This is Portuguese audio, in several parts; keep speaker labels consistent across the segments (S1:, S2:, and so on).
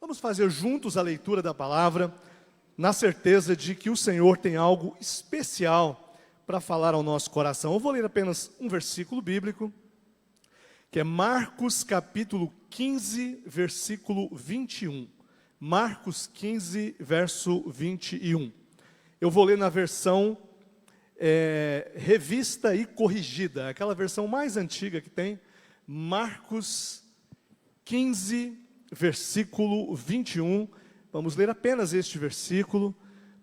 S1: Vamos fazer juntos a leitura da palavra, na certeza de que o Senhor tem algo especial para falar ao nosso coração. Eu vou ler apenas um versículo bíblico, que é Marcos capítulo 15, versículo 21. Marcos 15, verso 21. Eu vou ler na versão revista e corrigida, aquela versão mais antiga que tem. Marcos 15, versículo 21. Vamos ler apenas este versículo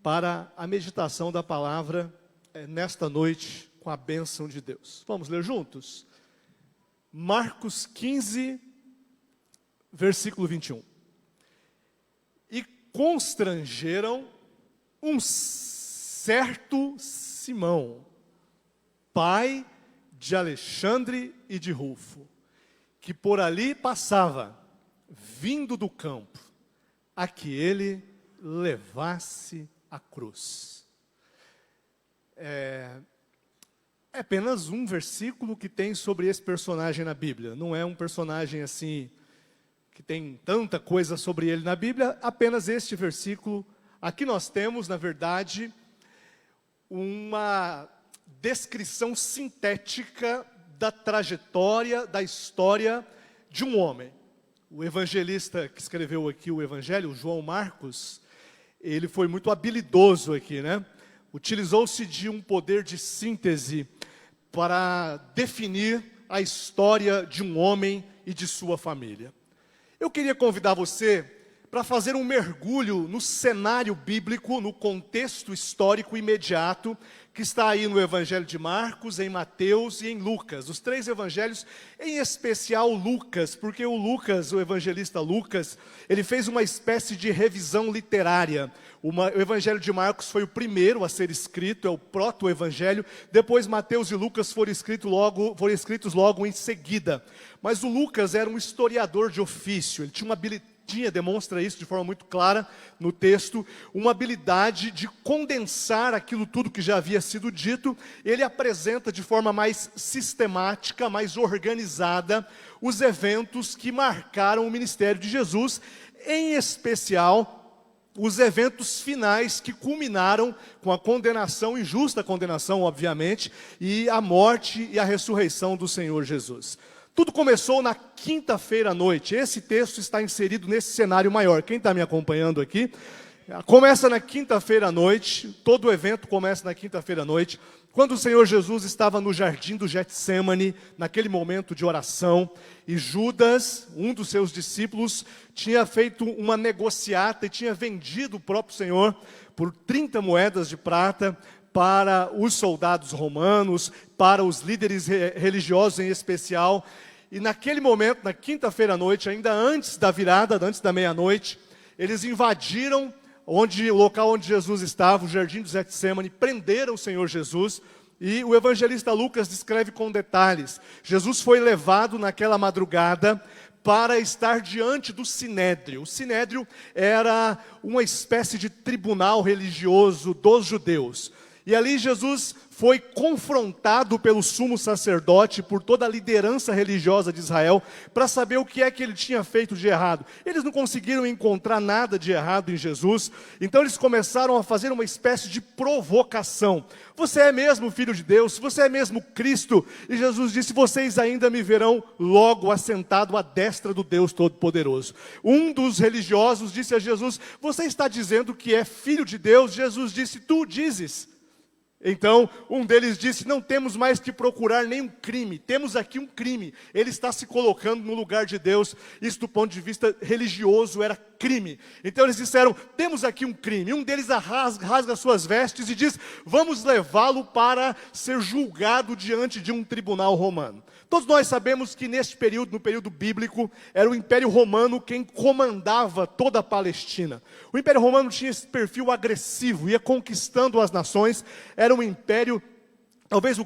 S1: para a meditação da palavra nesta noite, com a bênção de Deus. Vamos ler juntos? Marcos 15, versículo 21. E constrangeram um certo Simão, pai de Alexandre e de Rufo, que por ali passava, vindo do campo, a que ele levasse a cruz. É apenas um versículo que tem sobre esse personagem na Bíblia. Não é um personagem assim, que tem tanta coisa sobre ele na Bíblia, apenas este versículo. Aqui nós temos, na verdade, uma descrição sintética da trajetória, da história de um homem. O evangelista que escreveu aqui o evangelho, João Marcos, ele foi muito habilidoso aqui, né? Utilizou-se de um poder de síntese para definir a história de um homem e de sua família. Eu queria convidar você para fazer um mergulho no cenário bíblico, no contexto histórico imediato, que está aí no Evangelho de Marcos, em Mateus e em Lucas. Os três evangelhos, em especial Lucas, porque o evangelista Lucas, ele fez uma espécie de revisão literária. O Evangelho de Marcos foi o primeiro a ser escrito, é o proto-evangelho. Depois Mateus e Lucas foram escritos logo em seguida. Mas o Lucas era um historiador de ofício, ele tinha uma demonstra isso de forma muito clara no texto, uma habilidade de condensar aquilo tudo que já havia sido dito. Ele apresenta de forma mais sistemática, mais organizada, os eventos que marcaram o ministério de Jesus, em especial os eventos finais que culminaram com a condenação, injusta condenação, obviamente, e a morte e a ressurreição do Senhor Jesus. Tudo começou na quinta-feira à noite. Esse texto está inserido nesse cenário maior. Quem está me acompanhando aqui? Começa na quinta-feira à noite. Todo o evento começa na quinta-feira à noite, quando o Senhor Jesus estava no jardim do Getsêmani, naquele momento de oração, e Judas, um dos seus discípulos, tinha feito uma negociata e tinha vendido o próprio Senhor por 30 moedas de prata, para os soldados romanos, para os líderes religiosos em especial. E naquele momento, na quinta-feira à noite, ainda antes da virada, antes da meia-noite, eles invadiram o local onde Jesus estava, o jardim do Getsêmani, prenderam o Senhor Jesus, e o evangelista Lucas descreve com detalhes. Jesus foi levado naquela madrugada para estar diante do Sinédrio. O Sinédrio era uma espécie de tribunal religioso dos judeus. E ali Jesus foi confrontado pelo sumo sacerdote, por toda a liderança religiosa de Israel, para saber o que é que ele tinha feito de errado. Eles não conseguiram encontrar nada de errado em Jesus, então eles começaram a fazer uma espécie de provocação. Você é mesmo filho de Deus? Você é mesmo Cristo? E Jesus disse, vocês ainda me verão logo assentado à destra do Deus Todo-Poderoso. Um dos religiosos disse a Jesus, você está dizendo que é filho de Deus? Jesus disse, tu dizes. Então, um deles disse, não temos mais que procurar nenhum crime, temos aqui um crime. Ele está se colocando no lugar de Deus. Isso do ponto de vista religioso era crime. Então eles disseram, temos aqui um crime. Um deles rasga suas vestes e diz, vamos levá-lo para ser julgado diante de um tribunal romano. Todos nós sabemos que neste período, no período bíblico, era o Império Romano quem comandava toda a Palestina. O Império Romano tinha esse perfil agressivo, ia conquistando as nações, era um império, talvez o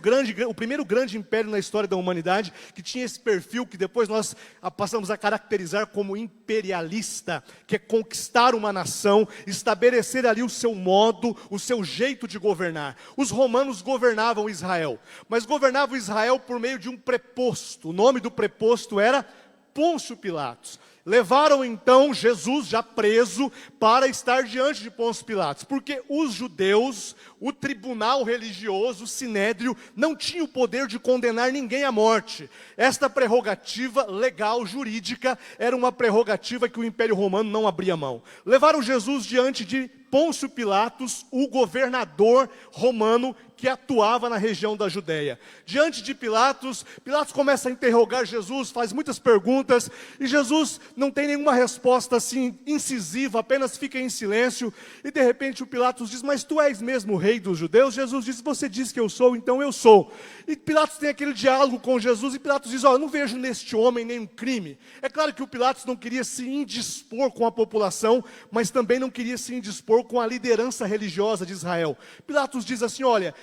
S1: primeiro grande império na história da humanidade, que tinha esse perfil que depois nós passamos a caracterizar como imperialista, que é conquistar uma nação, estabelecer ali o seu modo, o seu jeito de governar. Os romanos governavam Israel, mas governavam Israel por meio de um preposto. O nome do preposto era Pôncio Pilatos. Levaram então Jesus, já preso, para estar diante de Pôncio Pilatos, porque os judeus, o tribunal religioso, o sinédrio, não tinha o poder de condenar ninguém à morte. Esta prerrogativa legal, jurídica, era uma prerrogativa que o Império Romano não abria mão. Levaram Jesus diante de Pôncio Pilatos, o governador romano que atuava na região da Judéia. Diante de Pilatos, Pilatos começa a interrogar Jesus, faz muitas perguntas, e Jesus não tem nenhuma resposta assim incisiva, apenas fica em silêncio, e de repente o Pilatos diz: mas tu és mesmo o rei dos judeus? Jesus diz: você diz que eu sou, então eu sou. E Pilatos tem aquele diálogo com Jesus, e Pilatos diz: eu não vejo neste homem nenhum crime. É claro que o Pilatos não queria se indispor com a população, mas também não queria se indispor com a liderança religiosa de Israel. Pilatos diz assim: olha,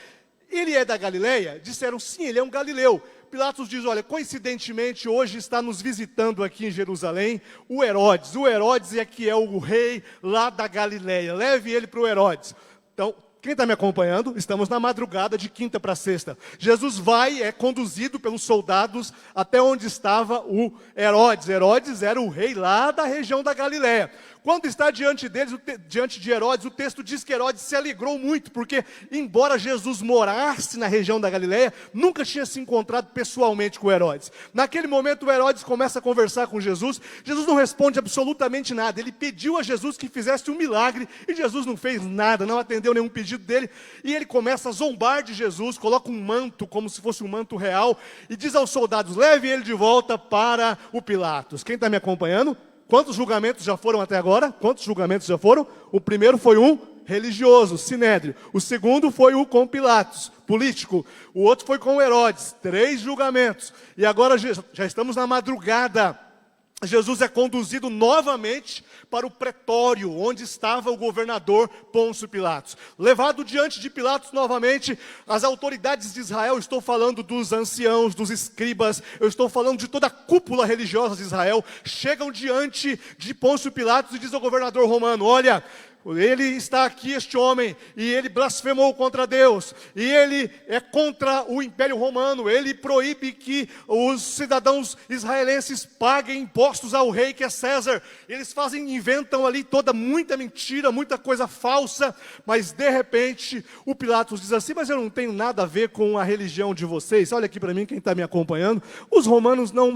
S1: ele é da Galileia? Disseram: sim, ele é um galileu. Pilatos diz: olha, coincidentemente hoje está nos visitando aqui em Jerusalém o Herodes. O Herodes é que é o rei lá da Galileia. Leve ele para o Herodes. Então, quem está me acompanhando? Estamos na madrugada de quinta para sexta. Jesus vai, é conduzido pelos soldados até onde estava o Herodes. Herodes era o rei lá da região da Galileia. Quando está diante deles, diante de Herodes, o texto diz que Herodes se alegrou muito, porque embora Jesus morasse na região da Galileia, nunca tinha se encontrado pessoalmente com Herodes. Naquele momento o Herodes começa a conversar com Jesus, Jesus não responde absolutamente nada, ele pediu a Jesus que fizesse um milagre, e Jesus não fez nada, não atendeu nenhum pedido dele, e ele começa a zombar de Jesus, coloca um manto, como se fosse um manto real, e diz aos soldados: leve ele de volta para o Pilatos. Quem está me acompanhando? Quantos julgamentos já foram até agora? Quantos julgamentos já foram? O primeiro foi um religioso, sinédrio. O segundo foi o com Pilatos, político. O outro foi com Herodes, 3 julgamentos. E agora já estamos na madrugada. Jesus é conduzido novamente para o pretório, onde estava o governador Pôncio Pilatos. Levado diante de Pilatos novamente, as autoridades de Israel, estou falando dos anciãos, dos escribas, eu estou falando de toda a cúpula religiosa de Israel, chegam diante de Pôncio Pilatos e diz ao governador romano: olha, ele está aqui, este homem, e ele blasfemou contra Deus, e ele é contra o Império Romano, ele proíbe que os cidadãos israelenses paguem impostos ao rei que é César. Eles inventam ali muita mentira, muita coisa falsa, mas de repente o Pilatos diz assim: mas eu não tenho nada a ver com a religião de vocês. Olha aqui para mim, quem está me acompanhando, os romanos não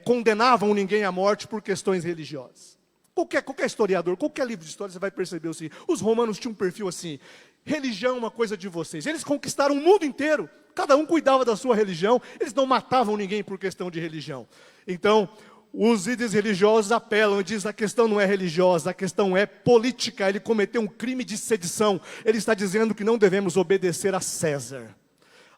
S1: condenavam ninguém à morte por questões religiosas. Qualquer historiador, qualquer livro de história, você vai perceber assim: os romanos tinham um perfil assim: religião é uma coisa de vocês. Eles conquistaram o mundo inteiro, cada um cuidava da sua religião, eles não matavam ninguém por questão de religião. Então, os líderes religiosos apelam e dizem: a questão não é religiosa, a questão é política. Ele cometeu um crime de sedição, ele está dizendo que não devemos obedecer a César.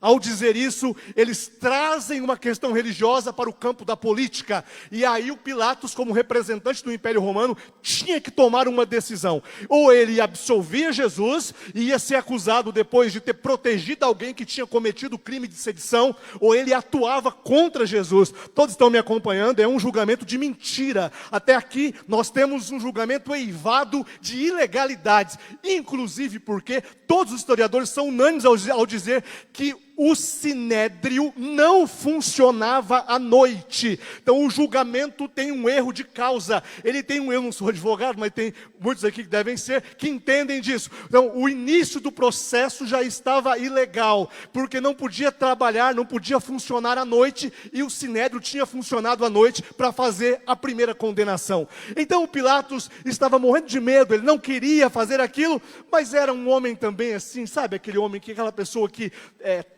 S1: Ao dizer isso, eles trazem uma questão religiosa para o campo da política. E aí o Pilatos, como representante do Império Romano, tinha que tomar uma decisão. Ou ele absolvia Jesus e ia ser acusado depois de ter protegido alguém que tinha cometido o crime de sedição, ou ele atuava contra Jesus. Todos estão me acompanhando? É um julgamento de mentira. Até aqui nós temos um julgamento eivado de ilegalidades. Inclusive porque todos os historiadores são unânimes ao dizer que o sinédrio não funcionava à noite. Então o julgamento tem um erro de causa. Ele tem um erro, não sou advogado, mas tem muitos aqui que devem ser, que entendem disso. Então o início do processo já estava ilegal, porque não podia trabalhar, não podia funcionar à noite, e o sinédrio tinha funcionado à noite para fazer a primeira condenação. Então o Pilatos estava morrendo de medo, ele não queria fazer aquilo, mas era um homem também assim, sabe aquele homem, aquela pessoa que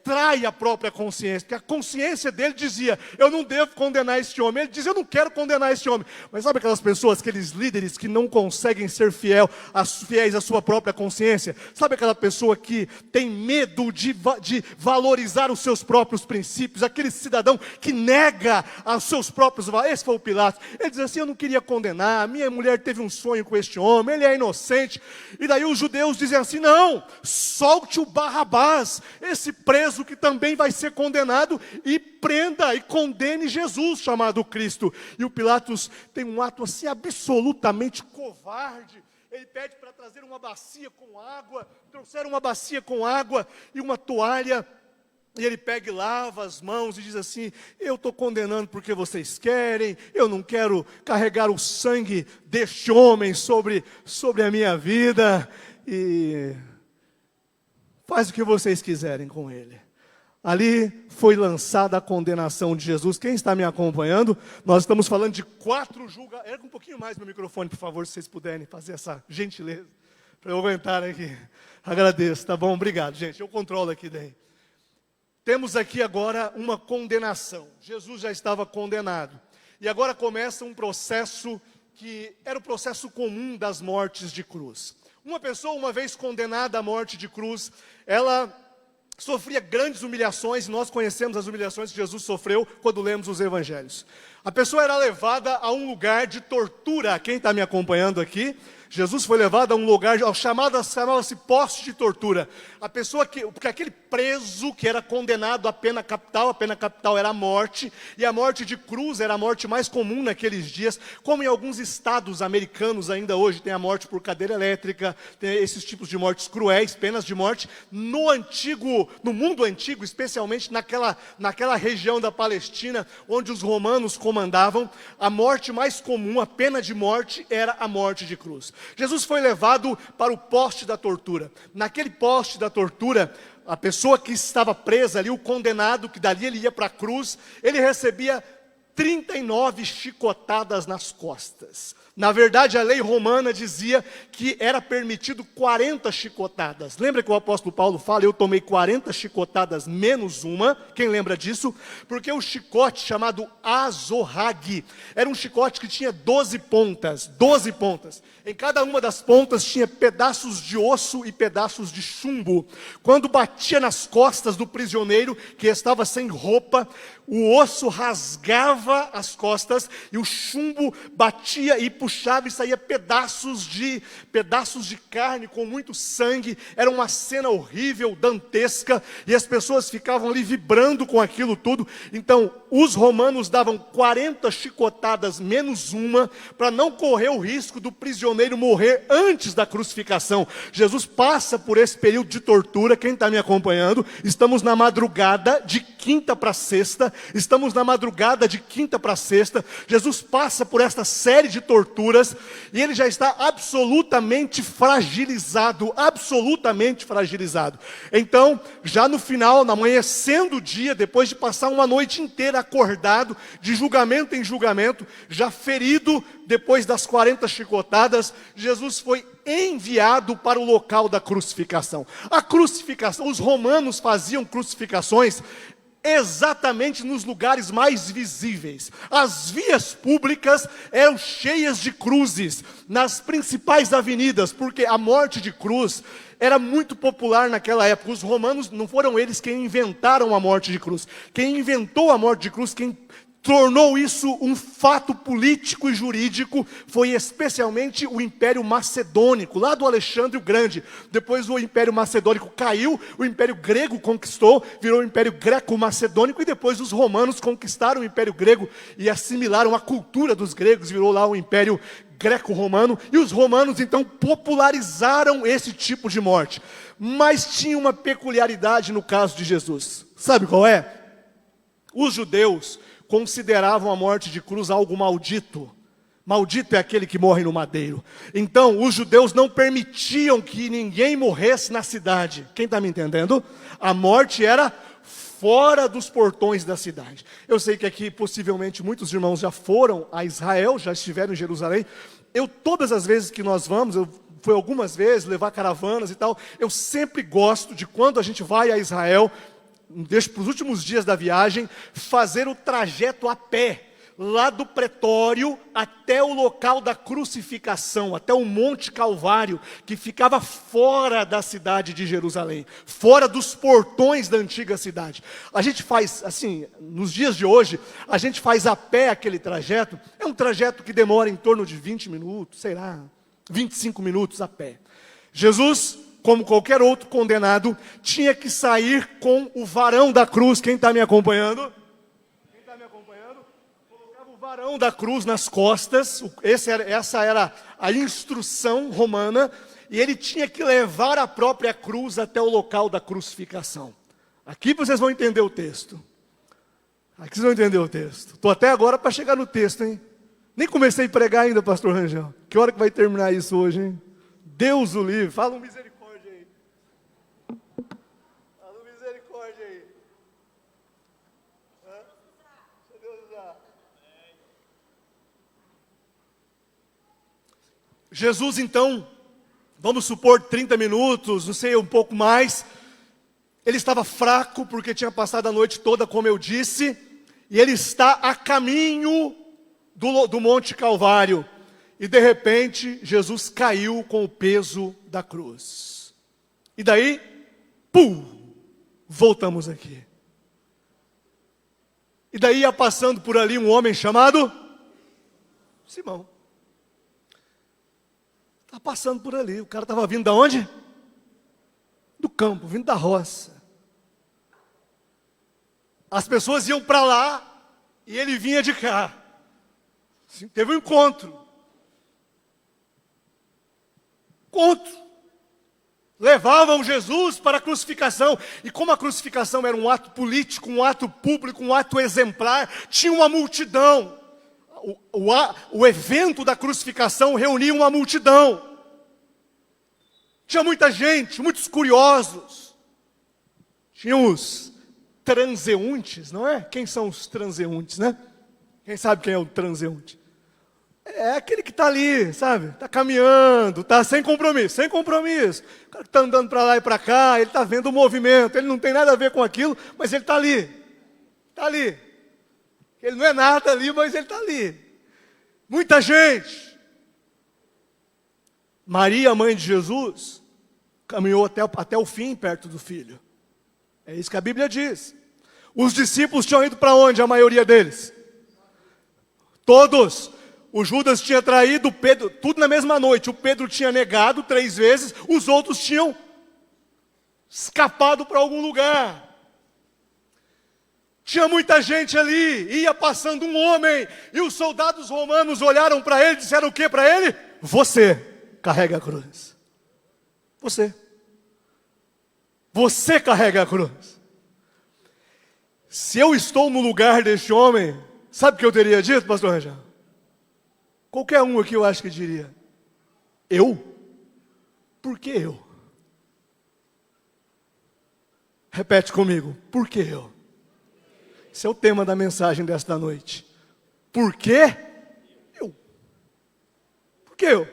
S1: trai a própria consciência, porque a consciência dele dizia: eu não devo condenar este homem. Ele dizia: eu não quero condenar este homem. Mas sabe aquelas pessoas, aqueles líderes que não conseguem ser fiéis à sua própria consciência? Sabe aquela pessoa que tem medo de valorizar os seus próprios princípios? Aquele cidadão que nega os seus próprios valores. Esse foi o Pilatos. Ele diz assim: eu não queria condenar, minha mulher teve um sonho com este homem, ele é inocente. E daí os judeus dizem assim: não, solte o Barrabás, esse preso que também vai ser condenado, e prenda e condene Jesus, chamado Cristo. E o Pilatos tem um ato assim absolutamente covarde. Ele pede para trazer uma bacia com água. Trouxeram uma bacia com água e uma toalha. E ele pega e lava as mãos e diz assim: eu estou condenando porque vocês querem, eu não quero carregar o sangue deste homem sobre a minha vida, e faz o que vocês quiserem com ele. Ali foi lançada a condenação de Jesus. Quem está me acompanhando? Nós estamos falando de 4 julgamentos. Erga um pouquinho mais meu microfone, por favor, se vocês puderem fazer essa gentileza, para eu aguentar aqui. Agradeço, tá bom? Obrigado, gente. Eu controlo aqui daí. Temos aqui agora uma condenação. Jesus já estava condenado. E agora começa um processo que era o processo comum das mortes de cruz. Uma pessoa, uma vez condenada à morte de cruz, ela sofria grandes humilhações, e nós conhecemos as humilhações que Jesus sofreu quando lemos os evangelhos. A pessoa era levada a um lugar de tortura. Quem está me acompanhando aqui? Jesus foi levado a um lugar, chamava-se poste de tortura. Porque aquele preso que era condenado à pena capital era a morte, e a morte de cruz era a morte mais comum naqueles dias, como em alguns estados americanos ainda hoje tem a morte por cadeira elétrica, tem esses tipos de mortes cruéis, penas de morte. No mundo antigo, especialmente naquela região da Palestina, onde os romanos comandavam, a morte mais comum, a pena de morte, era a morte de cruz. Jesus foi levado para o poste da tortura. Naquele poste da tortura, a pessoa que estava presa ali, o condenado, que dali ele ia para a cruz, ele recebia 39 chicotadas nas costas. Na verdade, a lei romana dizia que era permitido 40 chicotadas. Lembra que o apóstolo Paulo fala: eu tomei 40 chicotadas menos uma? Quem lembra disso? Porque o chicote chamado azorrague era um chicote que tinha 12 pontas. 12 pontas. Em cada uma das pontas tinha pedaços de osso e pedaços de chumbo. Quando batia nas costas do prisioneiro, que estava sem roupa, o osso rasgava as costas e o chumbo batia e puxava e saía pedaços de carne com muito sangue. Era uma cena horrível, dantesca, e as pessoas ficavam ali vibrando com aquilo tudo. Então, os romanos davam 40 chicotadas menos uma, para não correr o risco do prisioneiro morrer antes da crucificação. Jesus passa por esse período de tortura. Quem está me acompanhando? Estamos na madrugada de quinta para sexta. Jesus passa por esta série de torturas, e ele já está absolutamente fragilizado. Então, já no final, amanhecendo o dia, depois de passar uma noite inteira acordado, de julgamento em julgamento, já ferido depois das 40 chicotadas, Jesus foi enviado para o local da crucificação. A crucificação, os romanos faziam crucificações exatamente nos lugares mais visíveis. As vias públicas eram cheias de cruzes, nas principais avenidas, porque a morte de cruz era muito popular naquela época. Os romanos, não foram eles quem inventaram a morte de cruz. Quem inventou a morte de cruz, quem tornou isso um fato político e jurídico, foi especialmente o Império Macedônico, lá do Alexandre o Grande. Depois o Império Macedônico caiu, o Império Grego conquistou, virou o Império Greco-Macedônico, e depois os romanos conquistaram o Império Grego e assimilaram a cultura dos gregos, virou lá o Império Greco-Romano, e os romanos então popularizaram esse tipo de morte. Mas tinha uma peculiaridade no caso de Jesus. Sabe qual é? Os judeus consideravam a morte de cruz algo maldito. Maldito é aquele que morre no madeiro. Então, os judeus não permitiam que ninguém morresse na cidade. Quem está me entendendo? A morte era fora dos portões da cidade. Eu sei que aqui, possivelmente, muitos irmãos já foram a Israel, já estiveram em Jerusalém. Todas as vezes que nós vamos, eu fui algumas vezes levar caravanas e tal, eu sempre gosto de, quando a gente vai a Israel, deixo para os últimos dias da viagem, fazer o trajeto a pé, lá do pretório até o local da crucificação, até o Monte Calvário, que ficava fora da cidade de Jerusalém, fora dos portões da antiga cidade. A gente faz, assim, nos dias de hoje, a gente faz a pé aquele trajeto. É um trajeto que demora em torno de 20 minutos, 25 minutos a pé. Jesus, como qualquer outro condenado, tinha que sair com o varão da cruz. Quem está me acompanhando? Colocava o varão da cruz nas costas. Essa era a instrução romana. E ele tinha que levar a própria cruz até o local da crucificação. Aqui vocês vão entender o texto. Aqui vocês vão entender o texto. Estou até agora para chegar no texto, hein? Nem comecei a pregar ainda, pastor Rangel. Que hora que vai terminar isso hoje, hein? Deus o livre. Fala um misericórdia aí. Fala um misericórdia aí. Deixa Deus usar. Jesus, então, vamos supor 30 minutos, não sei, um pouco mais. Ele estava fraco porque tinha passado a noite toda, como eu disse. E ele está a caminho do Monte Calvário. E de repente, Jesus caiu com o peso da cruz. E daí, pum, voltamos aqui. E daí ia passando por ali um homem chamado Simão. Está passando por ali. O cara estava vindo de onde? Do campo, vindo da roça. As pessoas iam para lá e ele vinha de cá. Sim, teve um encontro. Levavam Jesus para a crucificação. E como a crucificação era um ato político, um ato público, um ato exemplar, tinha uma multidão. O evento da crucificação reunia uma multidão. Tinha muita gente, muitos curiosos. Tinha os transeuntes, não é? Quem são os transeuntes, né? Quem sabe quem é o transeunte? É aquele que está ali, sabe? Está caminhando, está sem compromisso. O cara que está andando para lá e para cá, ele está vendo o movimento, ele não tem nada a ver com aquilo, mas ele está ali. Está ali. Ele não é nada ali, mas ele está ali. Muita gente. Maria, mãe de Jesus, caminhou até o fim perto do filho. É isso que a Bíblia diz. Os discípulos tinham ido para onde, a maioria deles? Todos. O Judas tinha traído o Pedro, tudo na mesma noite. O Pedro tinha negado 3 vezes, os outros tinham escapado para algum lugar. Tinha muita gente ali, ia passando um homem, e os soldados romanos olharam para ele e disseram o que para ele? Você carrega a cruz. Você carrega a cruz. Se eu estou no lugar deste homem, sabe o que eu teria dito, pastor Rangel? Qualquer um aqui eu acho que diria: eu? Por que eu? Repete comigo: por que eu? Esse é o tema da mensagem desta noite. Por que eu? Por que eu?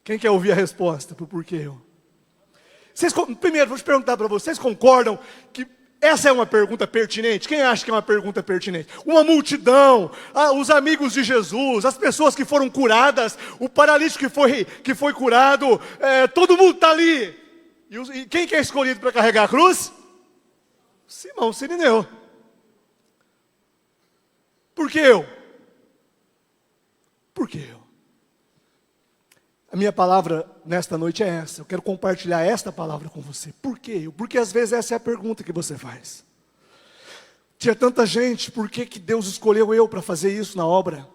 S1: Quem quer ouvir a resposta para o porquê eu? Primeiro, vou te perguntar para vocês, concordam que essa é uma pergunta pertinente? Quem acha que é uma pergunta pertinente? Uma multidão, os amigos de Jesus, as pessoas que foram curadas, o paralítico que foi curado, todo mundo está ali. E quem que é escolhido para carregar a cruz? Simão Sirineu. Por que eu? Por que eu? A minha palavra nesta noite é essa. Eu quero compartilhar esta palavra com você. Por que eu? Porque às vezes essa é a pergunta que você faz. Tinha tanta gente, por que Deus escolheu eu para fazer isso na obra?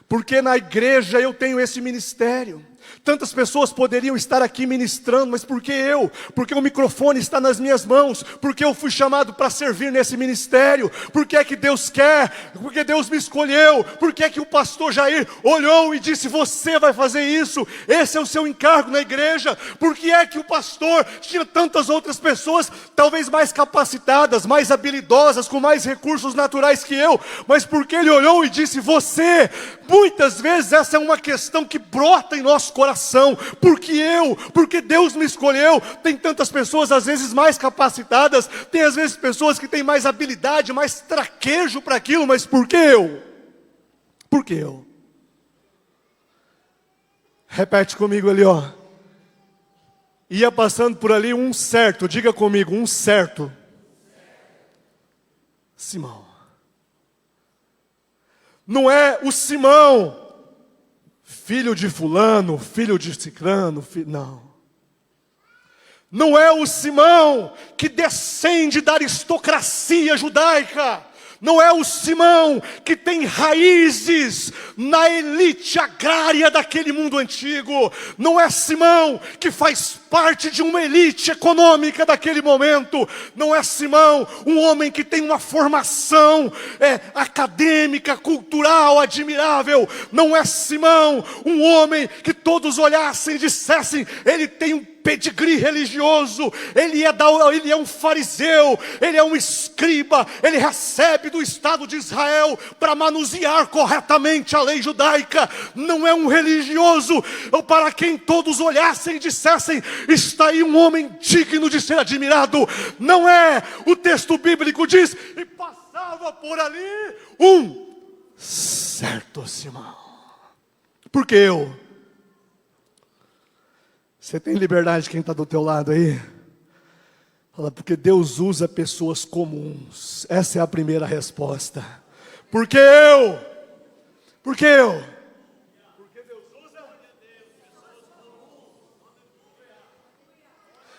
S1: Porque na igreja eu tenho esse ministério. Tantas pessoas poderiam estar aqui ministrando, mas por que eu? Porque o microfone está nas minhas mãos, porque eu fui chamado para servir nesse ministério. Por que é que Deus quer? Porque Deus me escolheu. Por que é que o pastor Jair olhou e disse: você vai fazer isso, esse é o seu encargo na igreja? Por que é que o pastor tinha tantas outras pessoas, talvez mais capacitadas, mais habilidosas, com mais recursos naturais que eu? Mas porque ele olhou e disse: você? Muitas vezes essa é uma questão que brota em nosso coração. Porque Deus me escolheu. Tem tantas pessoas às vezes mais capacitadas, tem às vezes pessoas que têm mais habilidade, mais traquejo para aquilo, mas por que eu? Por que eu? Repete comigo ali, ó. Ia passando por ali um certo, diga comigo, um certo Simão. Não é o Simão, filho de fulano, filho de ciclano, não. Não é o Simão que descende da aristocracia judaica. Não é o Simão que tem raízes na elite agrária daquele mundo antigo. Não é Simão que faz parte de uma elite econômica daquele momento. Não é Simão, um homem que tem uma formação acadêmica, cultural, admirável. Não é Simão, um homem que todos olhassem e dissessem, ele tem um pedigree religioso, ele é um fariseu, ele é um escriba, ele recebe do Estado de Israel para manusear corretamente a lei judaica. Não é um religioso para quem todos olhassem e dissessem, está aí um homem digno de ser admirado. Não é. O texto bíblico diz, e passava por ali um certo Simão. Por que eu? Você tem liberdade, quem está do teu lado aí? Fala, porque Deus usa pessoas comuns. Essa é a primeira resposta. Por que eu? Por que eu? Porque Deus usa pessoas comuns.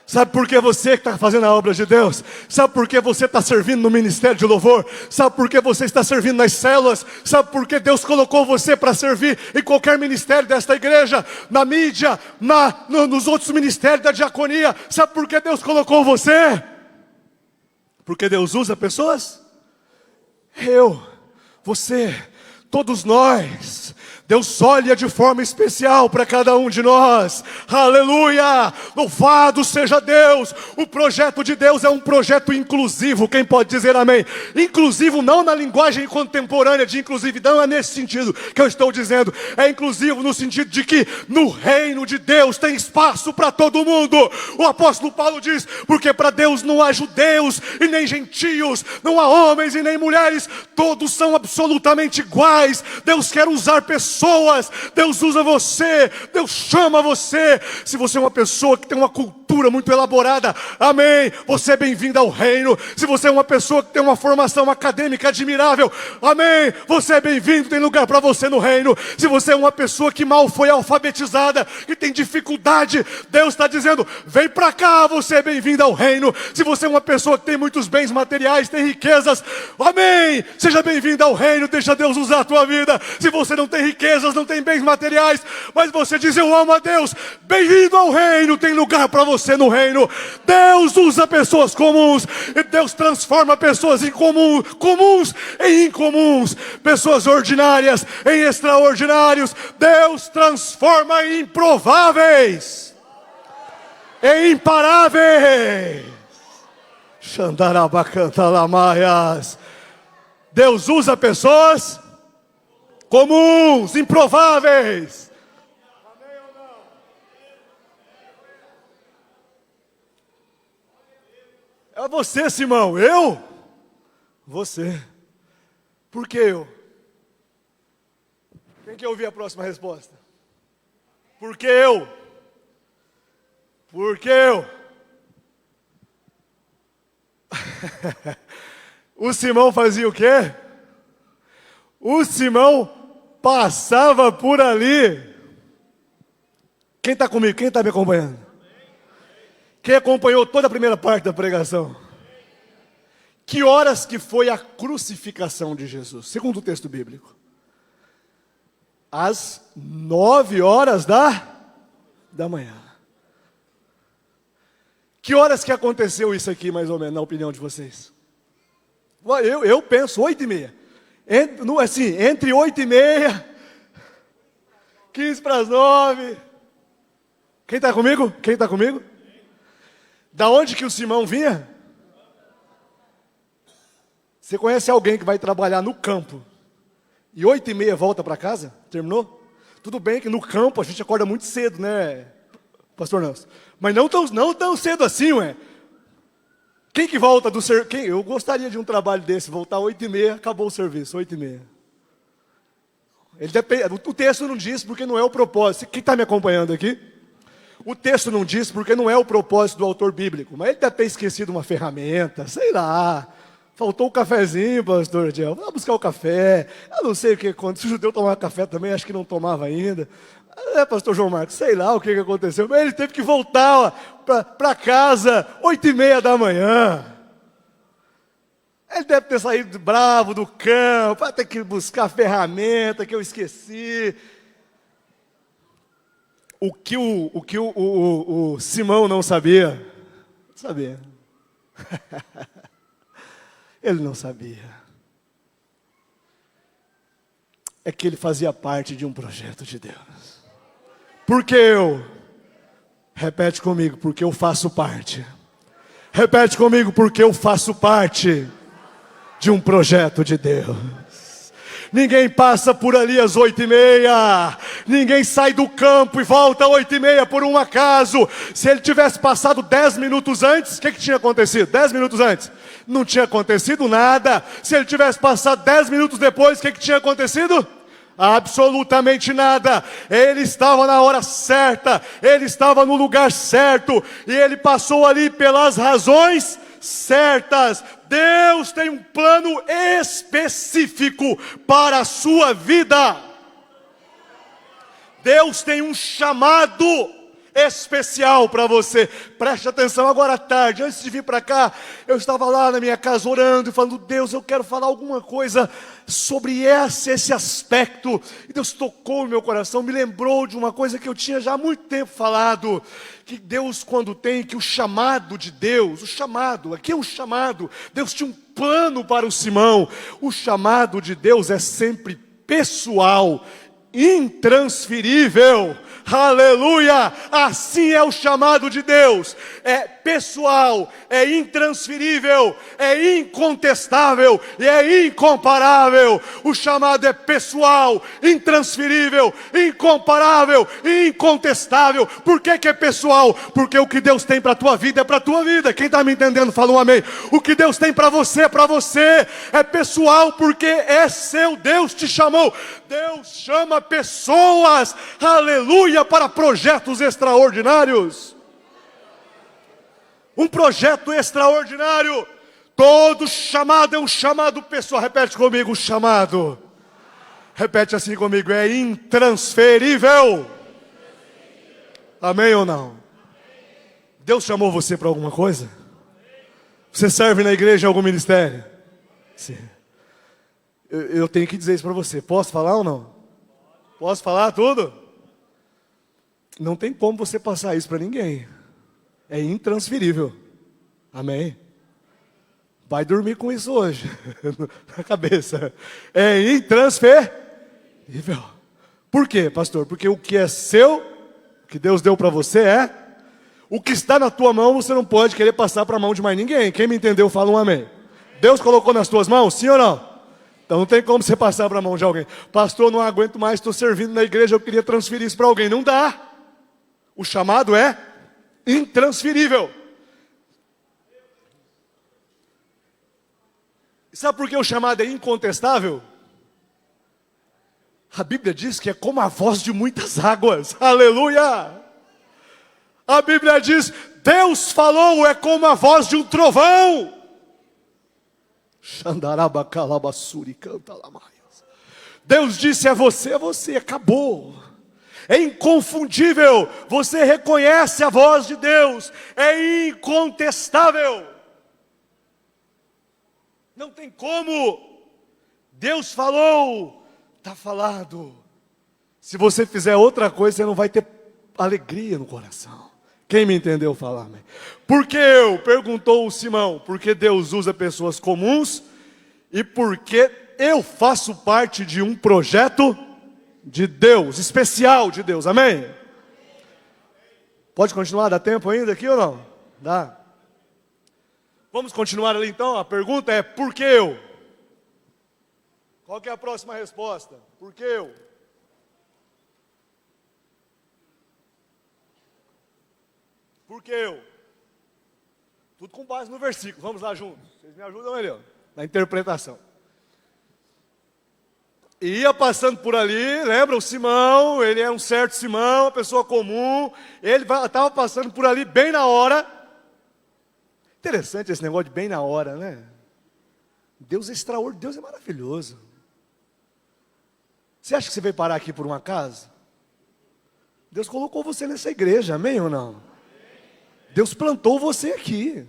S1: Sabe por que você que está fazendo a obra de Deus? Sabe por que você está servindo no ministério de louvor? Sabe por que você está servindo nas células? Sabe por que Deus colocou você para servir em qualquer ministério desta igreja? Na mídia, nos outros ministérios da diaconia? Sabe por que Deus colocou você? Porque Deus usa pessoas? Eu, você, todos nós. Deus olha de forma especial para cada um de nós. Aleluia! Louvado seja Deus! O projeto de Deus é um projeto inclusivo. Quem pode dizer amém? Inclusivo não na linguagem contemporânea de inclusividade, não é nesse sentido que eu estou dizendo. É inclusivo no sentido de que no reino de Deus tem espaço para todo mundo. O apóstolo Paulo diz, porque para Deus não há judeus e nem gentios, não há homens e nem mulheres, todos são absolutamente iguais. Deus quer usar pessoas, Deus usa você, Deus chama você. Se você é uma pessoa que tem uma cultura muito elaborada, amém, você é bem-vindo ao reino. Se você é uma pessoa que tem uma formação acadêmica admirável, amém, você é bem-vindo, tem lugar para você no reino. Se você é uma pessoa que mal foi alfabetizada, que tem dificuldade, Deus está dizendo, vem para cá, você é bem-vindo ao reino. Se você é uma pessoa que tem muitos bens materiais, tem riquezas, amém, seja bem-vindo ao reino, deixa Deus usar a tua vida. Se você não tem riquezas, não tem bens materiais, mas você diz, eu amo a Deus, bem-vindo ao reino, tem lugar para você no reino. Deus usa pessoas comuns, e Deus transforma pessoas comuns em incomuns, pessoas ordinárias em extraordinários. Deus transforma em improváveis em imparáveis. Xandarabacantalamaias. Deus usa pessoas comuns, improváveis. Amém ou não? É você, Simão. Eu? Você. Por que eu? Quem quer ouvir a próxima resposta? Por que eu? Por que eu? O Simão fazia o quê? O Simão passava por ali. Quem está comigo? Quem está me acompanhando? Quem acompanhou toda a primeira parte da pregação? Que horas que foi a crucificação de Jesus? Segundo o texto bíblico. Às 9h da manhã. Que horas que aconteceu isso aqui, mais ou menos, na opinião de vocês? Eu penso 8h30. Entre 8h30, 8:45. Quem está comigo? Quem está comigo? Da onde que o Simão vinha? Você conhece alguém que vai trabalhar no campo e 8h30 volta para casa? Terminou? Tudo bem que no campo a gente acorda muito cedo, né, pastor Nelson? Mas não tão cedo assim, ué. Quem que volta do serviço? Eu gostaria de um trabalho desse, voltar 8h30, acabou o serviço, 8h30. O texto não diz porque não é o propósito. Quem está me acompanhando aqui? O texto não diz porque não é o propósito do autor bíblico. Mas ele deve ter esquecido uma ferramenta, sei lá. Faltou o cafezinho, pastor Diel. Vamos buscar o café. Eu não sei o que aconteceu. Se o judeu tomava café também, acho que não tomava ainda. Pastor João Marcos, sei lá o que aconteceu. Mas ele teve que voltar para casa, 8h30 da manhã. Ele deve ter saído bravo do campo, vai ter que buscar ferramenta que eu esqueci. O que o Simão não sabia? Sabia. Ele não sabia. É que ele fazia parte de um projeto de Deus. Porque eu, repete comigo, porque eu faço parte. Repete comigo, porque eu faço parte de um projeto de Deus. Ninguém passa por ali às 8h30. Ninguém sai do campo e volta às 8h30 por um acaso. Se ele tivesse passado 10 minutos antes, o que tinha acontecido? 10 minutos antes, não tinha acontecido nada. Se ele tivesse passado 10 minutos depois, o que tinha acontecido? Absolutamente nada. Ele estava na hora certa, ele estava no lugar certo, e ele passou ali pelas razões certas. Deus tem um plano específico para a sua vida. Deus tem um chamado especial para você. Preste atenção, agora à tarde, antes de vir para cá, eu estava lá na minha casa orando e falando: Deus, eu quero falar alguma coisa sobre esse aspecto. E Deus tocou no meu coração, me lembrou de uma coisa que eu tinha já há muito tempo falado, que Deus, quando tem, que o chamado de Deus, o chamado, aqui é um chamado, Deus tinha um plano para o Simão. O chamado de Deus é sempre pessoal, intransferível. Aleluia! Assim é o chamado de Deus. É pessoal, é intransferível, é incontestável e é incomparável. O chamado é pessoal, intransferível, incomparável e incontestável. Por que é pessoal? Porque o que Deus tem para a tua vida é para a tua vida. Quem está me entendendo, fala um amém. O que Deus tem para você é para você. É pessoal porque é seu. Deus te chamou. Deus chama pessoas, aleluia, para projetos extraordinários. Um projeto extraordinário. Todo chamado é um chamado pessoal. Repete comigo, o chamado. Repete assim comigo, é intransferível. Amém ou não? Deus chamou você para alguma coisa? Você serve na igreja em algum ministério? Sim. Eu tenho que dizer isso para você. Posso falar ou não? Posso falar tudo? Não tem como você passar isso para ninguém. É intransferível. Amém? Vai dormir com isso hoje. Na cabeça. É intransferível. Por quê, pastor? Porque o que é seu, o que Deus deu para você é. O que está na tua mão, você não pode querer passar para a mão de mais ninguém. Quem me entendeu, fala um amém. Deus colocou nas tuas mãos, sim ou não? Então não tem como você passar para a mão de alguém. Pastor, não aguento mais, estou servindo na igreja, eu queria transferir isso para alguém. Não dá. O chamado é intransferível. E sabe por que o chamado é incontestável? A Bíblia diz que é como a voz de muitas águas. Aleluia! A Bíblia diz, Deus falou, é como a voz de um trovão. Deus disse, é você, acabou. É inconfundível, você reconhece a voz de Deus, é incontestável. Não tem como. Deus falou, está falado. Se você fizer outra coisa, você não vai ter alegria no coração. Quem me entendeu falar, amém? Por que eu? Perguntou o Simão. Porque Deus usa pessoas comuns e porque eu faço parte de um projeto de Deus, especial de Deus, amém? Pode continuar, dá tempo ainda aqui ou não? Dá. Vamos continuar ali então, a pergunta é, por que eu? Qual que é a próxima resposta? Por que eu? Por que eu? Tudo com base no versículo, vamos lá juntos. Vocês me ajudam aí, na interpretação. E ia passando por ali, lembra o Simão, ele é um certo Simão, uma pessoa comum, ele estava passando por ali bem na hora. Interessante esse negócio de bem na hora, né? Deus é extraordinário, Deus é maravilhoso. Você acha que você veio parar aqui por um acaso? Deus colocou você nessa igreja, amém ou não? Deus plantou você aqui.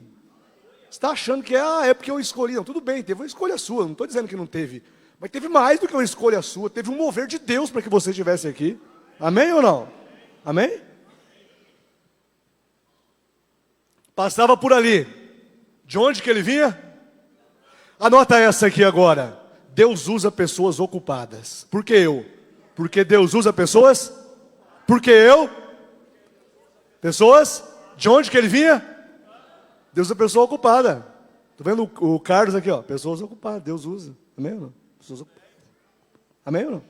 S2: Você está achando que é porque eu escolhi. Não, tudo bem, teve uma escolha sua, não estou dizendo que não teve. Mas teve mais do que uma escolha sua, teve um mover de Deus para que você estivesse aqui. Amém ou não? Amém? Passava por ali. De onde que ele vinha? Anota essa aqui agora. Deus usa pessoas ocupadas. Por que eu? Porque Deus usa pessoas? Por que eu? Pessoas? De onde que ele vinha? Deus usa pessoa ocupada. Estou vendo o Carlos aqui, ó. Pessoas ocupadas, Deus usa. Amém ou não? Pessoas ocupadas. Amém ou não?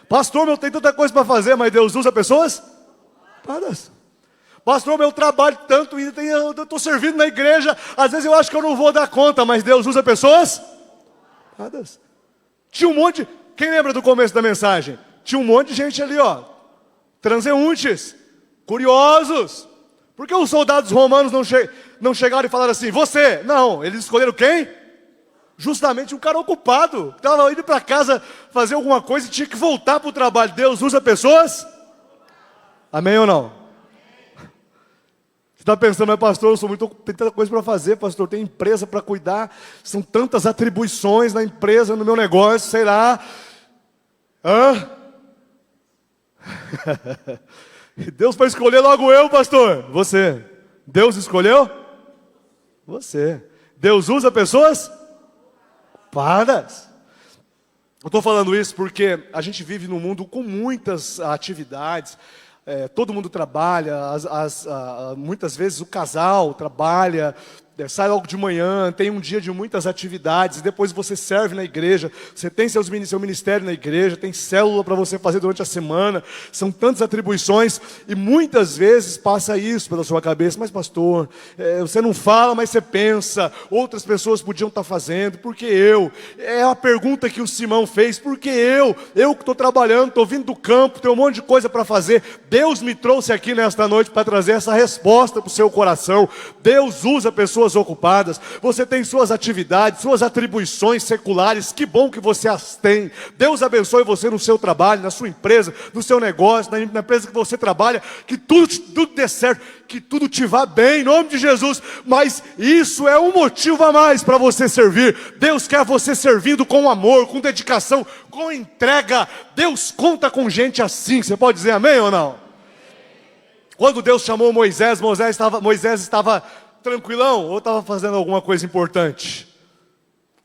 S2: Pastor, eu tenho tanta coisa para fazer, mas Deus usa pessoas ocupadas. Pastor, meu trabalho tanto, eu estou servindo na igreja, às vezes eu acho que eu não vou dar conta, mas Deus usa pessoas ocupadas. Tinha um monte, quem lembra do começo da mensagem? Tinha um monte de gente ali, ó, transeuntes, curiosos. Por que os soldados romanos não chegaram e falaram assim, você? Não, eles escolheram quem? Justamente um cara ocupado, que estava indo para casa fazer alguma coisa e tinha que voltar para o trabalho. Deus usa pessoas? Amém ou não? Você está pensando, mas pastor, tem tanta coisa para fazer, pastor, tem empresa para cuidar, são tantas atribuições na empresa, no meu negócio, sei lá. Deus vai escolher logo eu, pastor. Você. Deus escolheu? Você. Deus usa pessoas ocupadas. Eu estou falando isso porque a gente vive num mundo com muitas atividades. Todo mundo trabalha, muitas vezes o casal trabalha, sai logo de manhã, tem um dia de muitas atividades, depois você serve na igreja, você tem seu ministério na igreja, tem célula para você fazer durante a semana, são tantas atribuições, e muitas vezes passa isso pela sua cabeça, mas pastor, você não fala, mas você pensa, outras pessoas podiam estar fazendo, porque eu? É a pergunta que o Simão fez, porque eu que estou trabalhando, estou vindo do campo, tenho um monte de coisa para fazer, Deus me trouxe aqui nesta noite para trazer essa resposta para o seu coração. Deus usa pessoas ocupadas. Você tem suas atividades, suas atribuições seculares, que bom que você as tem. Deus abençoe você no seu trabalho, na sua empresa, no seu negócio, na empresa que você trabalha, que tudo dê certo, que tudo te vá bem, em nome de Jesus. Mas isso é um motivo a mais para você servir. Deus quer você servindo com amor, com dedicação, com entrega. Deus conta com gente assim. Você pode dizer amém ou não? Quando Deus chamou Moisés estava tranquilão ou estava fazendo alguma coisa importante?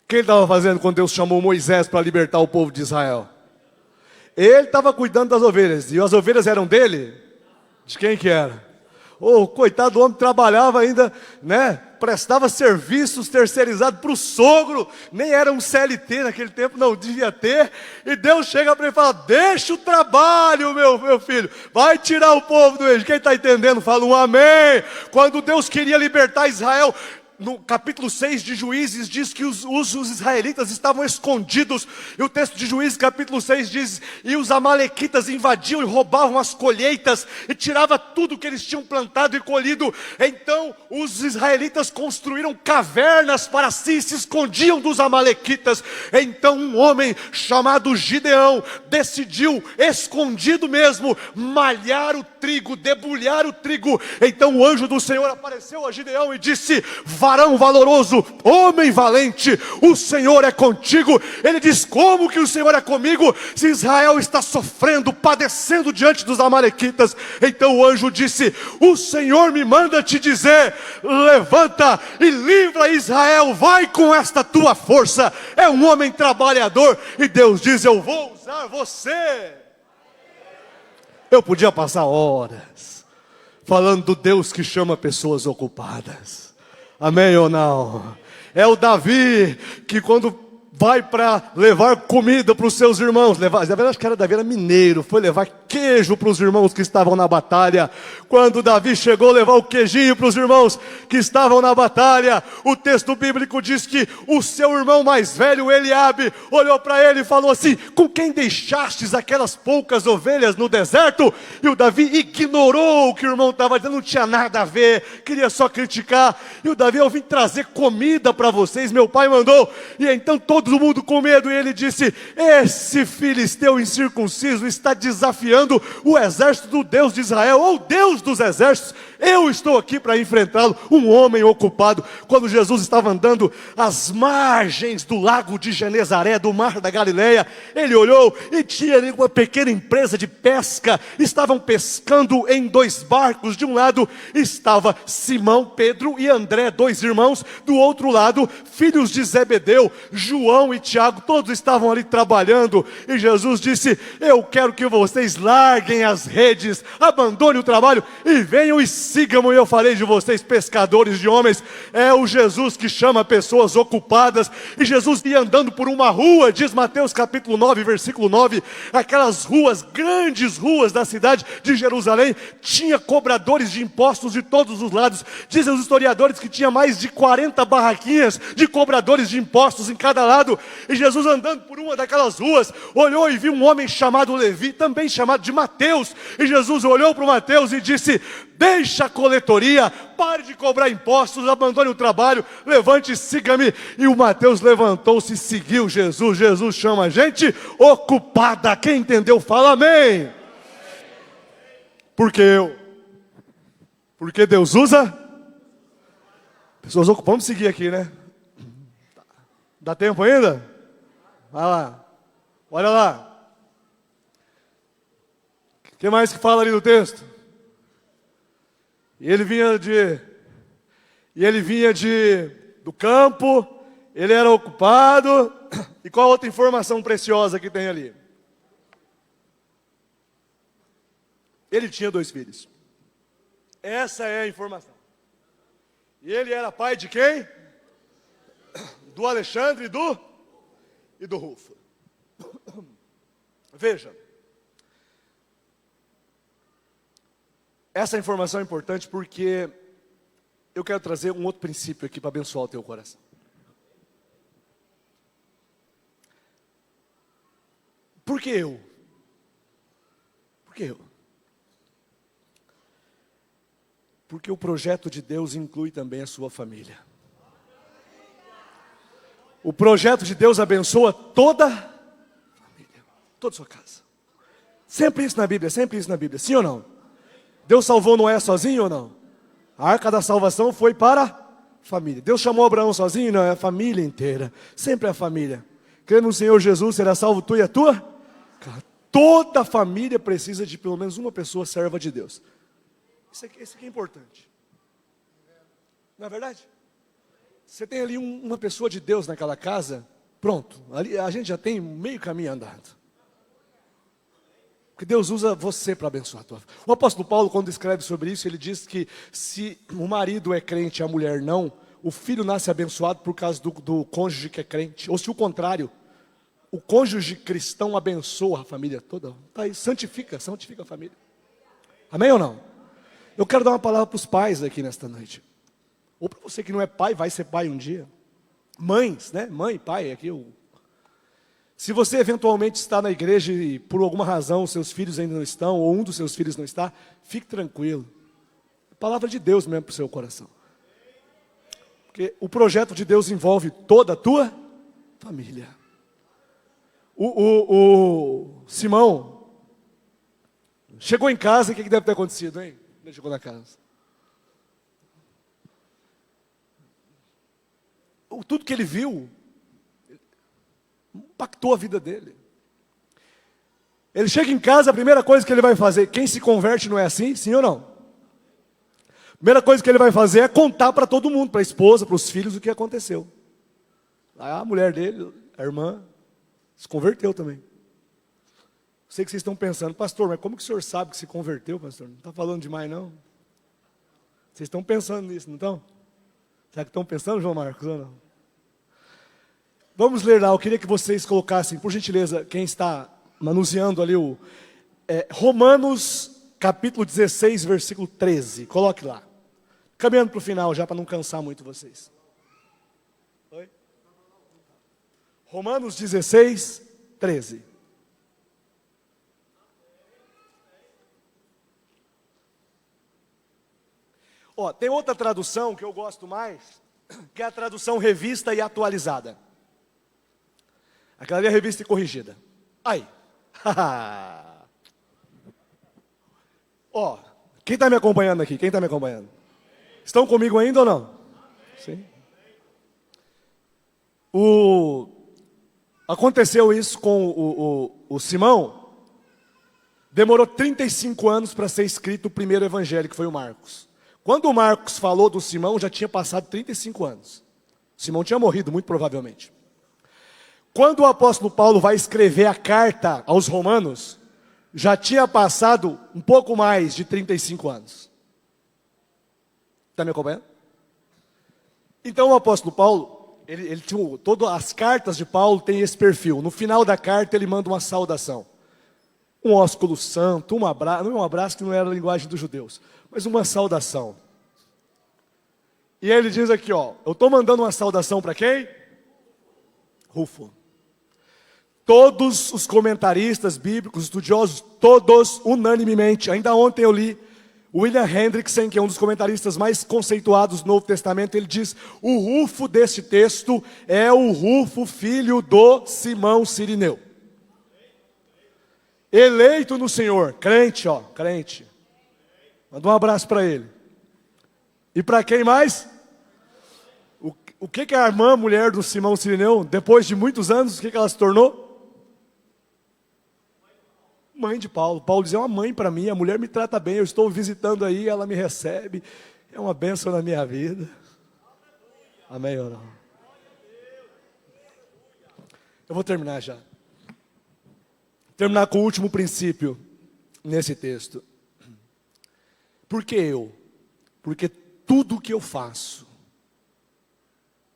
S2: O que ele estava fazendo quando Deus chamou Moisés para libertar o povo de Israel? Ele estava cuidando das ovelhas. E as ovelhas eram dele? De quem que era? Coitado do homem, trabalhava ainda, né? Prestava serviços terceirizados para o sogro. Nem era um CLT naquele tempo, não devia ter. E Deus chega para ele e fala, deixa o trabalho, meu filho. Vai tirar o povo do Egito. Quem está entendendo, fala um amém. Quando Deus queria libertar Israel, no capítulo 6 de Juízes diz que os israelitas estavam escondidos. E o texto de Juízes capítulo 6 diz, e os amalequitas invadiam e roubavam as colheitas e tiravam tudo que eles tinham plantado e colhido. Então os israelitas construíram cavernas para si e se escondiam dos amalequitas. Então um homem chamado Gideão decidiu, escondido mesmo, malhar o trigo, debulhar o trigo. Então o anjo do Senhor apareceu a Gideão e disse, varão valoroso, homem valente, o Senhor é contigo. Ele diz, como que o Senhor é comigo, se Israel está sofrendo, padecendo diante dos amalequitas? Então o anjo disse, o Senhor me manda te dizer, levanta e livra Israel, vai com esta tua força. É um homem trabalhador, e Deus diz, eu vou usar você. Eu podia passar horas falando do Deus que chama pessoas ocupadas. Amém ou não? É o Davi que quando vai para levar comida para os seus irmãos, na verdade acho que Davi era mineiro, foi levar queijo para os irmãos que estavam na batalha. Quando Davi chegou a levar o queijinho para os irmãos que estavam na batalha, o texto bíblico diz que o seu irmão mais velho, Eliabe, olhou para ele e falou assim, com quem deixastes aquelas poucas ovelhas no deserto? E o Davi ignorou o que o irmão estava dizendo, não tinha nada a ver, queria só criticar. E o Davi, eu vim trazer comida para vocês, meu pai mandou. E então todo mundo com medo, e ele disse, esse filisteu incircunciso está desafiando enfrentando o exército do Deus de Israel, ou Deus dos exércitos. Eu estou aqui para enfrentá-lo, um homem ocupado. Quando Jesus estava andando às margens do lago de Genezaré, do mar da Galileia, ele olhou e tinha ali uma pequena empresa de pesca. Estavam pescando em 2 barcos. De um lado estava Simão, Pedro e André, 2 irmãos. Do outro lado, filhos de Zebedeu, João e Tiago, todos estavam ali trabalhando. E Jesus disse: eu quero que vocês larguem as redes, abandonem o trabalho e venham e sigam-me, e eu farei de vocês pescadores de homens. É o Jesus que chama pessoas ocupadas. E Jesus ia andando por uma rua, diz Mateus capítulo 9, versículo 9, aquelas ruas, grandes ruas da cidade de Jerusalém, tinha cobradores de impostos de todos os lados. Dizem os historiadores que tinha mais de 40 barraquinhas de cobradores de impostos em cada lado. E Jesus, andando por uma daquelas ruas, olhou e viu um homem chamado Levi, também chamado de Mateus. E Jesus olhou para o Mateus e disse: deixa a coletoria, pare de cobrar impostos, abandone o trabalho, levante e siga-me. E o Mateus levantou-se e seguiu Jesus. Jesus chama a gente ocupada. Quem entendeu, fala amém. Porque Deus usa pessoas ocupadas. Vamos seguir aqui, né? Dá tempo ainda? Vai lá. Olha lá. O que mais que fala ali no texto? E ele vinha do campo, ele era ocupado. E qual outra informação preciosa que tem ali? Ele tinha 2 filhos. Essa é a informação. E ele era pai de quem? Do Alexandre e do Rufo. Veja. Essa informação é importante porque eu quero trazer um outro princípio aqui para abençoar o teu coração. Por que eu? Por que eu? Porque o projeto de Deus inclui também a sua família. O projeto de Deus abençoa toda a família, toda a sua casa. Sempre isso na Bíblia, sim ou não? Deus salvou Noé sozinho ou não? A arca da salvação foi para a família. Deus chamou Abraão sozinho? Não, é a família inteira. Sempre é a família. Crendo no Senhor Jesus, será salvo tu e a tua casa. Toda a família precisa de pelo menos uma pessoa serva de Deus. Isso aqui é importante. Não é verdade? Você tem ali uma pessoa de Deus naquela casa, pronto. Ali a gente já tem meio caminho andado. Porque Deus usa você para abençoar a tua família. O apóstolo Paulo, quando escreve sobre isso, ele diz que se o marido é crente e a mulher não, o filho nasce abençoado por causa do cônjuge que é crente. Ou se o contrário, o cônjuge cristão abençoa a família toda. Tá aí, santifica a família. Amém ou não? Eu quero dar uma palavra para os pais aqui nesta noite. Ou para você que não é pai, vai ser pai um dia. Mães, né? Mãe, pai, aqui se você eventualmente está na igreja e por alguma razão os seus filhos ainda não estão, ou um dos seus filhos não está, fique tranquilo. A palavra de Deus mesmo para o seu coração. Porque o projeto de Deus envolve toda a tua família. O Simão chegou em casa, o que deve ter acontecido, hein? Ele chegou na casa. Tudo que ele viu impactou a vida dele. Ele chega em casa, a primeira coisa que ele vai fazer, quem se converte não é assim? Sim ou não? A primeira coisa que ele vai fazer é contar para todo mundo, para a esposa, para os filhos, o que aconteceu. A mulher dele, a irmã, se converteu também. Sei que vocês estão pensando, pastor, mas como que o senhor sabe que se converteu, pastor? Não está falando demais, não? Vocês estão pensando nisso, não estão? Será que estão pensando, João Marcos, ou não? Vamos ler lá, eu queria que vocês colocassem, por gentileza, quem está manuseando ali Romanos, capítulo 16, versículo 13. Coloque lá. Caminhando para o final já, para não cansar muito vocês. Oi? Romanos 16, 13. Tem outra tradução que eu gosto mais, que é a tradução revista e atualizada. Aquela ali é a revista e corrigida. Aí. Ó, quem está me acompanhando aqui? Quem está me acompanhando? Estão comigo ainda ou não? Sim. Aconteceu isso com o Simão. Demorou 35 anos para ser escrito o primeiro evangelho, que foi o Marcos. Quando o Marcos falou do Simão, já tinha passado 35 anos. Simão tinha morrido, muito provavelmente. Quando o apóstolo Paulo vai escrever a carta aos Romanos, já tinha passado um pouco mais de 35 anos. Está me acompanhando? Então o apóstolo Paulo, ele tinha, todas as cartas de Paulo têm esse perfil. No final da carta ele manda uma saudação. Um ósculo santo, um abraço, não é um abraço que não era a linguagem dos judeus, mas uma saudação. E ele diz aqui, ó, eu estou mandando uma saudação para quem? Rufo. Todos os comentaristas bíblicos, estudiosos, todos unanimemente, ainda ontem eu li, William Hendrickson, que é um dos comentaristas mais conceituados do Novo Testamento, ele diz, o Rufo deste texto é o Rufo, filho do Simão Cirineu. Eleito no Senhor, crente, ó, crente. Manda um abraço para ele. E para quem mais? O que a irmã, mulher do Simão Cirineu, depois de muitos anos, o que ela se tornou? Mãe de Paulo. Paulo dizia, é uma mãe para mim, a mulher me trata bem, eu estou visitando aí, ela me recebe, é uma bênção na minha vida. Amém ou não? Eu vou terminar já. Terminar com o último princípio nesse texto. Por que eu? Porque tudo que eu faço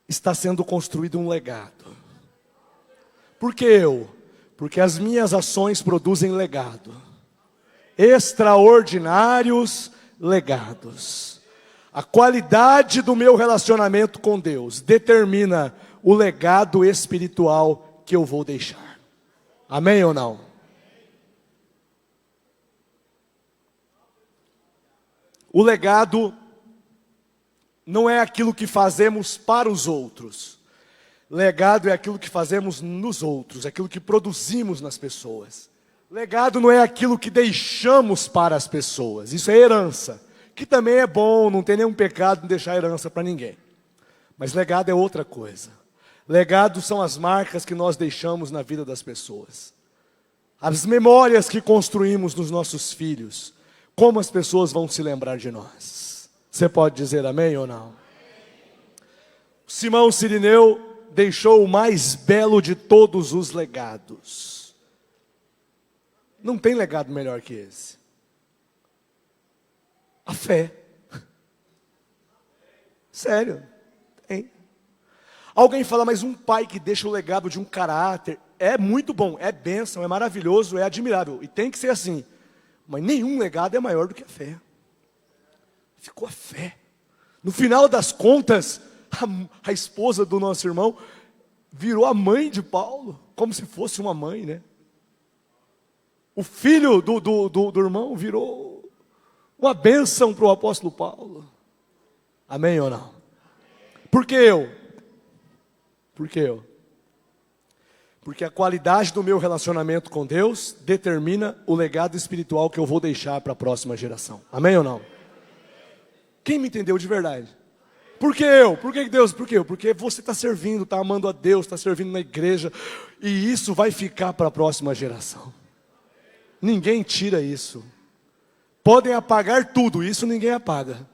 S2: está sendo construído um legado. Por que eu? Porque as minhas ações produzem legado. Extraordinários legados. A qualidade do meu relacionamento com Deus determina o legado espiritual que eu vou deixar. Amém ou não? O legado não é aquilo que fazemos para os outros. Legado é aquilo que fazemos nos outros, aquilo que produzimos nas pessoas. Legado não é aquilo que deixamos para as pessoas, isso é herança, que também é bom, não tem nenhum pecado em deixar herança para ninguém. Mas legado é outra coisa. Legado são as marcas que nós deixamos na vida das pessoas. As memórias que construímos nos nossos filhos. Como as pessoas vão se lembrar de nós? Você pode dizer amém ou não? Simão Cirineu deixou o mais belo de todos os legados. Não tem legado melhor que esse. A fé. Sério, tem. Alguém fala, mas um pai que deixa o legado de um caráter, é muito bom, é bênção, é maravilhoso, é admirável, e tem que ser assim. Mas nenhum legado é maior do que a fé. Ficou a fé. No final das contas, a esposa do nosso irmão virou a mãe de Paulo, como se fosse uma mãe, né? O filho do irmão virou uma bênção para o apóstolo Paulo. Amém ou não? Por que eu? Por que eu? Porque a qualidade do meu relacionamento com Deus determina o legado espiritual que eu vou deixar para a próxima geração. Amém ou não? Quem me entendeu de verdade? Por que eu? Por que Deus? Por que eu? Porque você está servindo, está amando a Deus, está servindo na igreja. E isso vai ficar para a próxima geração. Ninguém tira isso. Podem apagar tudo, isso ninguém apaga.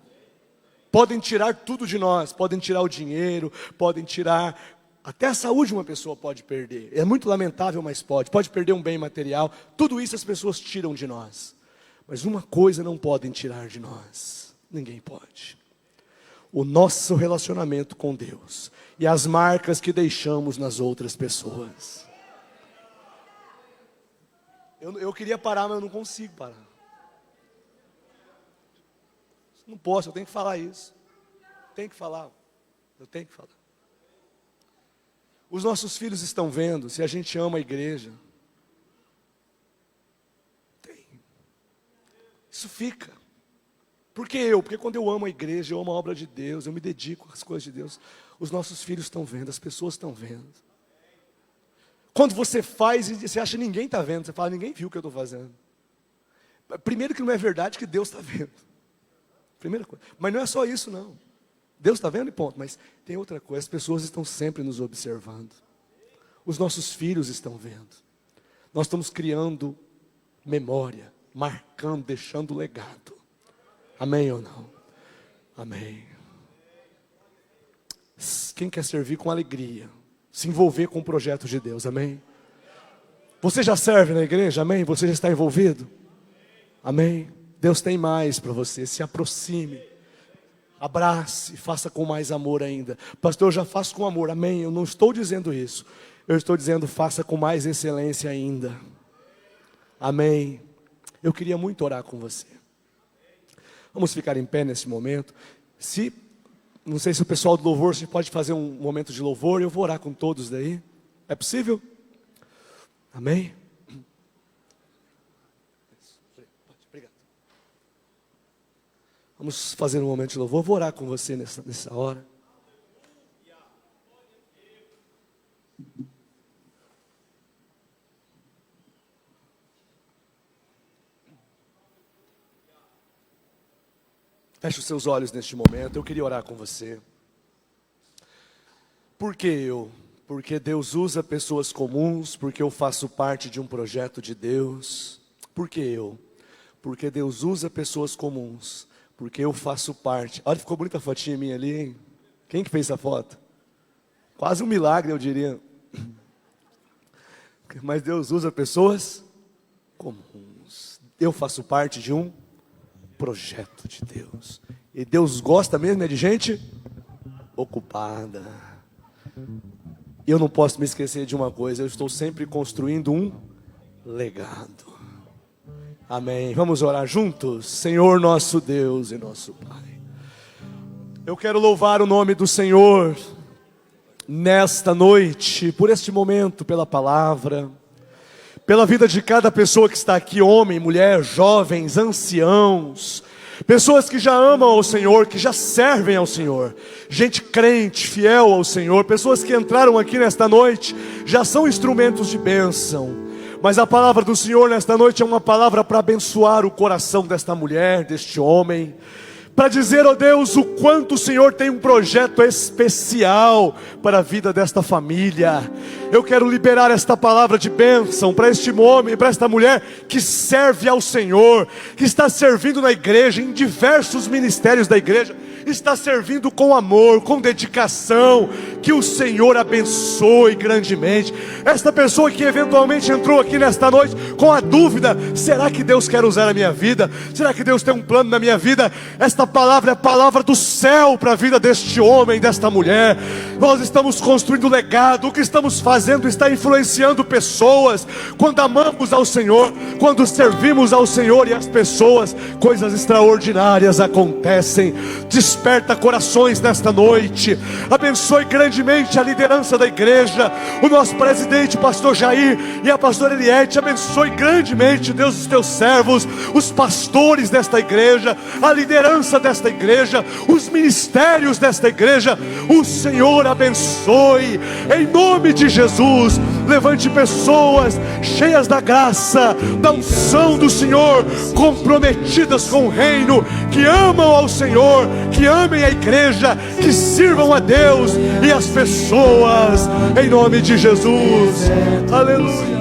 S2: Podem tirar tudo de nós, podem tirar o dinheiro, podem tirar... Até a saúde uma pessoa pode perder. É muito lamentável, mas pode. Pode perder um bem material. Tudo isso as pessoas tiram de nós. Mas uma coisa não podem tirar de nós. Ninguém pode. O nosso relacionamento com Deus. E as marcas que deixamos nas outras pessoas. Eu queria parar, mas eu não consigo parar. Não posso, eu tenho que falar isso. Tenho que falar. Eu tenho que falar. Os nossos filhos estão vendo se a gente ama a igreja. Tem. Isso fica. Por que eu? Porque quando eu amo a igreja, eu amo a obra de Deus, eu me dedico às coisas de Deus. Os nossos filhos estão vendo, as pessoas estão vendo. Quando você faz e você acha que ninguém está vendo, você fala, ninguém viu o que eu estou fazendo. Primeiro que não é verdade que Deus está vendo. Primeira coisa. Mas não é só isso, não. Deus está vendo e ponto. Mas tem outra coisa, as pessoas estão sempre nos observando. Os nossos filhos estão vendo. Nós estamos criando memória, marcando, deixando legado. Amém ou não? Amém. Quem quer servir com alegria, se envolver com o projeto de Deus, amém? Você já serve na igreja, amém? Você já está envolvido? Amém? Deus tem mais para você, se aproxime, abrace, faça com mais amor ainda. Pastor, eu já faço com amor, amém? Eu não estou dizendo isso, eu estou dizendo faça com mais excelência ainda. Amém? Eu queria muito orar com você. Vamos ficar em pé nesse momento. Não sei se o pessoal do louvor, se pode fazer um momento de louvor, eu vou orar com todos daí. É possível? Amém? Obrigado. Vamos fazer um momento de louvor. Eu vou orar com você nessa hora. Feche os seus olhos neste momento, eu queria orar com você. Por que eu? Porque Deus usa pessoas comuns, porque eu faço parte de um projeto de Deus. Por que eu? Porque Deus usa pessoas comuns, porque eu faço parte. Olha, ficou bonita a fotinha minha ali, hein? Quem que fez essa foto? Quase um milagre, eu diria. Mas Deus usa pessoas comuns. Eu faço parte de um projeto de Deus. E Deus gosta mesmo de gente ocupada. Eu não posso me esquecer de uma coisa, eu estou sempre construindo um legado. Amém. Vamos orar juntos? Senhor nosso Deus e nosso Pai, eu quero louvar o nome do Senhor nesta noite, por este momento, pela palavra, pela vida de cada pessoa que está aqui, homem, mulher, jovens, anciãos, pessoas que já amam ao Senhor, que já servem ao Senhor, gente crente, fiel ao Senhor, pessoas que entraram aqui nesta noite, já são instrumentos de bênção. Mas a palavra do Senhor nesta noite é uma palavra para abençoar o coração desta mulher, deste homem, para dizer, ó Deus, o quanto o Senhor tem um projeto especial para a vida desta família. Eu quero liberar esta palavra de bênção para este homem, para esta mulher que serve ao Senhor, que está servindo na igreja, em diversos ministérios da igreja, está servindo com amor, com dedicação. Que o Senhor abençoe grandemente esta pessoa que eventualmente entrou aqui nesta noite com a dúvida: será que Deus quer usar a minha vida? Será que Deus tem um plano na minha vida? Esta palavra é a palavra do céu para a vida deste homem, desta mulher. Nós estamos construindo legado. O que estamos fazendo está influenciando pessoas. Quando amamos ao Senhor, quando servimos ao Senhor e as pessoas, coisas extraordinárias acontecem. Desperta corações nesta noite. Abençoe grandemente a liderança da igreja, o nosso presidente, pastor Jair, e a pastora Eliette. Abençoe grandemente, Deus, os teus servos, os pastores desta igreja, a liderança desta igreja, os ministérios desta igreja. O Senhor abençoe, em nome de Jesus. Levante pessoas cheias da graça, da unção do Senhor, comprometidas com o reino, que amam ao Senhor, que amem a igreja, que sirvam a Deus e as pessoas, em nome de Jesus. Aleluia.